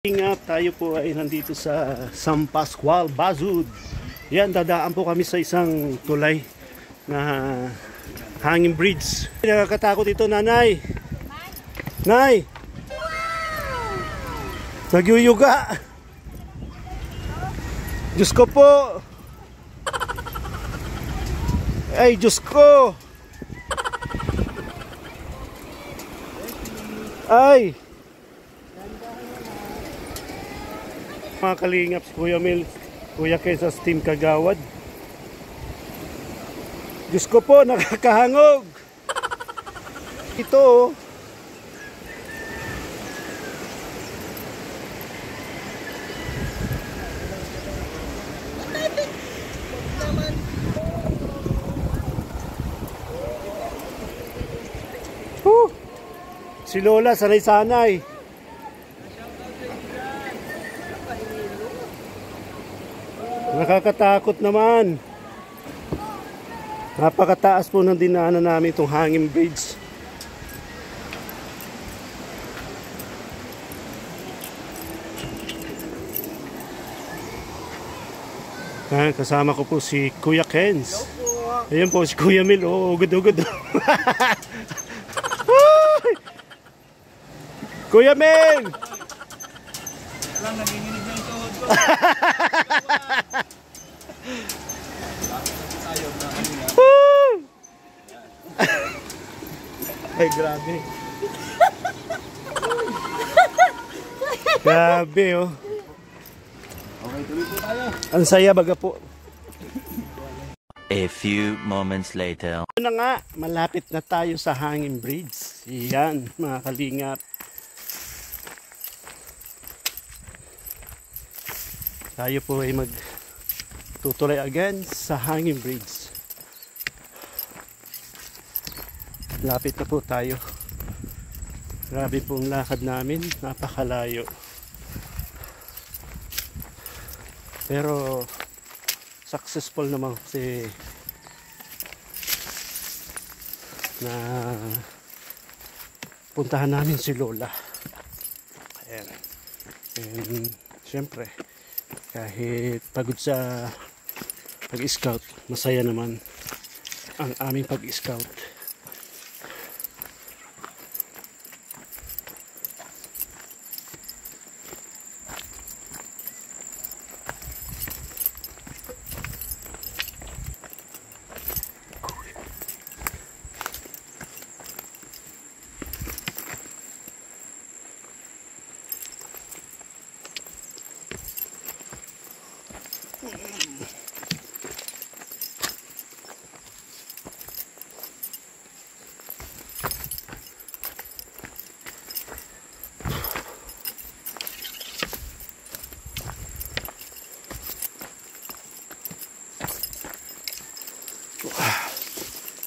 Ingat, tayo po ay nandito sa San Pascual, Bazud. Yan, dadaan po kami sa isang tulay na hanging bridge. Nakakatakot ito, nanay. Nay! Nagyuyuga! Diyos ko po! Ay, Diyos ko! Ay! Mga kalingap, Kuya Mil, Kuya Kesa, Team Kagawad. Diyos ko po, nakakahangog! Ito, si Lola, sanay-sanay. Nakakatakot naman. Napakataas po ng dinaanan namin itong hanging bridge. Kasama ko po si Kuya Kens. Ayan po si Kuya Mil. Oh, ugod-ugod. Kuya Mil! Alam, naginginig na yung tuhod ko. Ay, grabe. Grabe, oh. Okay, tuloy po tayo. Ang saya baga po. A few moments later. Ito na nga, malapit na tayo sa hanging bridge. Yan, mga kalingap. Tayo po ay magtutulay again sa hanging bridge. Lapit na po tayo. Grabe pong lakad namin, napakalayo. Pero successful naman kasi na puntahan namin si Lola. Ayan. And syempre, kahit pagod sa pag-scout, masaya naman ang aming pag-scout.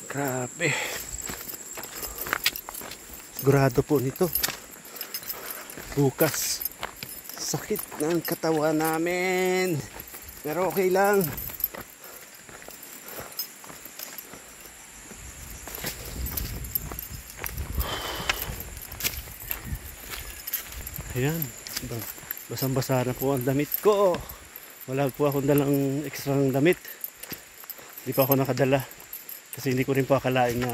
Grabe. Sigurado po nito. Bukas. Sakit ng katawan namin. Pero okay lang. Ayan. Basang-basa na po ang damit ko. Wala po akong dalang ekstrang damit. Hindi pa ako nakadala. Kasi hindi ko rin po akalain na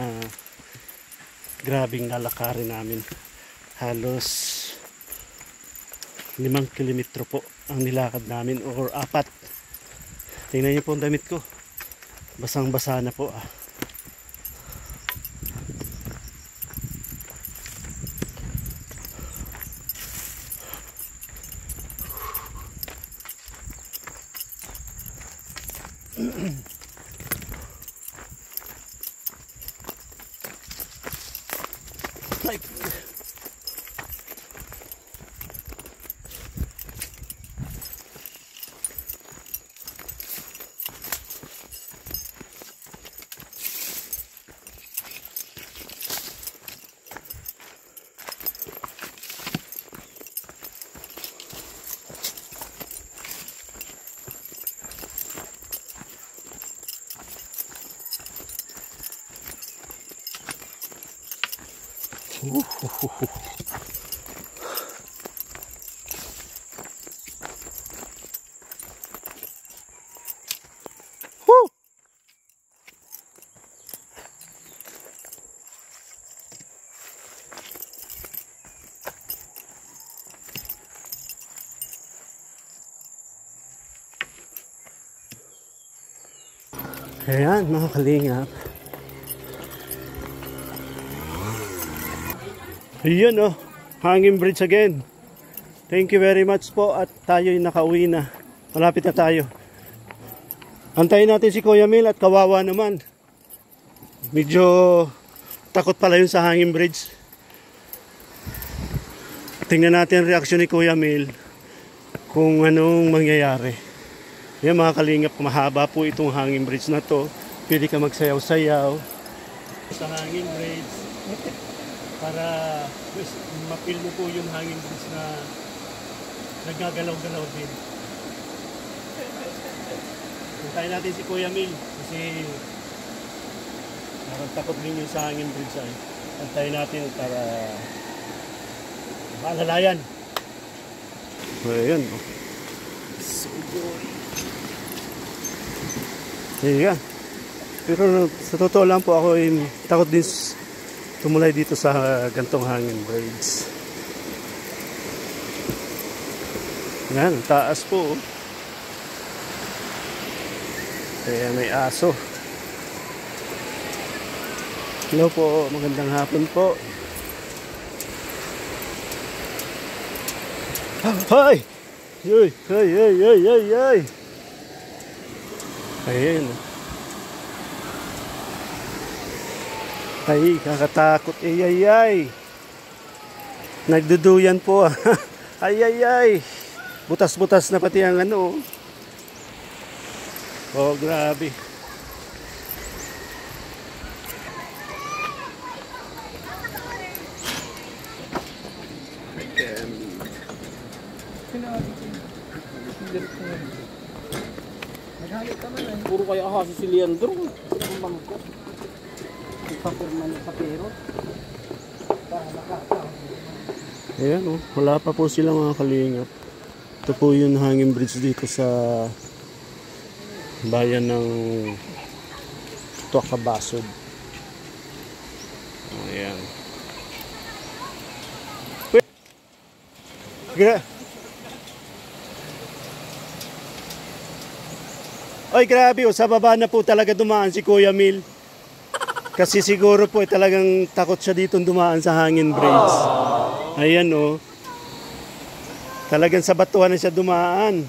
grabing lalakarin namin. Halos 5 kilometro po ang nilakad namin or 4. Tingnan niyo po ang damit ko. Basang-basa na po ah. Ayan mga kalingap. Ayan oh, hanging bridge again. Thank you very much po at tayo'y nakauwi na. Malapit na tayo. Antayin natin si Kuya Mil at kawawa naman. Medyo takot pala yun sa hanging bridge. Tingnan natin ang reaksyon ni Kuya Mil kung anong mangyayari. Yan mga kalingap, mahaba po itong hanging bridge na to. Pwede ka magsayaw-sayaw sa hanging bridge para mapil mo po yung hanging bridge na nagagalaw-galaw din. Puntayin natin si Kuya Mil kasi takot din yung sa hanging bridge ay. Puntayin natin para maalalayan. Ayan. So good. Ayan. Pero sa totoo lang po ako ay takot din tumulay dito sa gantong hanging bridge. Ayan, taas po. Kaya may aso. Hello po, magandang hapon po. Hoy! Yoy! Yoy! Yoy! Yoy! Yoy! Yoy! Ayan. Ay, kakatakot. Ay, ay, ay. Nagduduyan po. Ay, ay, ay. Butas-butas na pati ang ano. Oh, grabe. Puro kaya kasi si Leandro. Ang bangko. Ipapirma ni Kapero. Ayan oh, wala pa po sila mga kalingap. Ito po yung hanging bridge dito sa bayan ng Tuacabasod. Ayan. Oy, grabe oh, sa baba na po talaga dumaan si Kuya Mil. Kasi siguro po talagang takot siya dito dumaan sa hanging bridge. Ayan oh. Talagang sa batuhan na siya dumaan.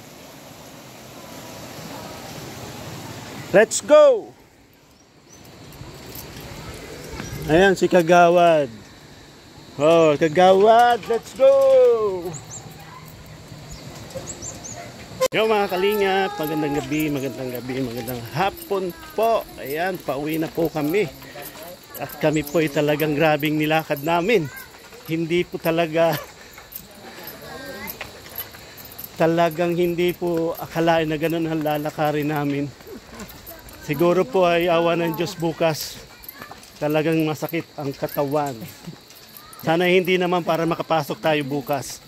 Let's go! Ayan si Kagawad. Oh, Kagawad, let's go! Yo mga kalingap, magandang gabi, magandang hapon po. Ayan, pauwi na po kami. At kami po ay talagang grabing nilakad namin. Hindi po talagang hindi po akalain na ganun ang lalakarin namin. Siguro po ay awa ng Diyos bukas. Talagang masakit ang katawan. Sana hindi naman para makapasok tayo bukas.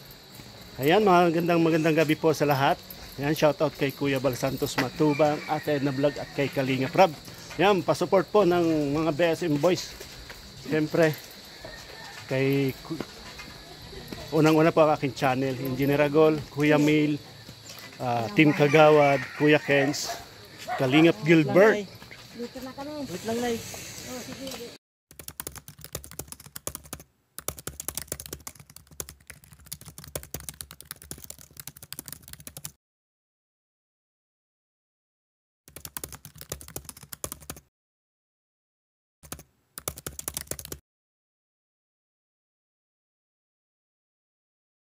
Ayan, magandang gabi po sa lahat. Ayan, shoutout kay Kuya Bal Santos Matubang, Ate Edna Vlog at kay Kalinga Prab. Ayan, pasupport po ng mga BSM Boys. Siyempre, kay unang-una po ang aking channel, Engineer Agol, Kuya Mil, Team Kagawad, Kuya Kens, Kalingap Gilbert. Wait lang, Nay.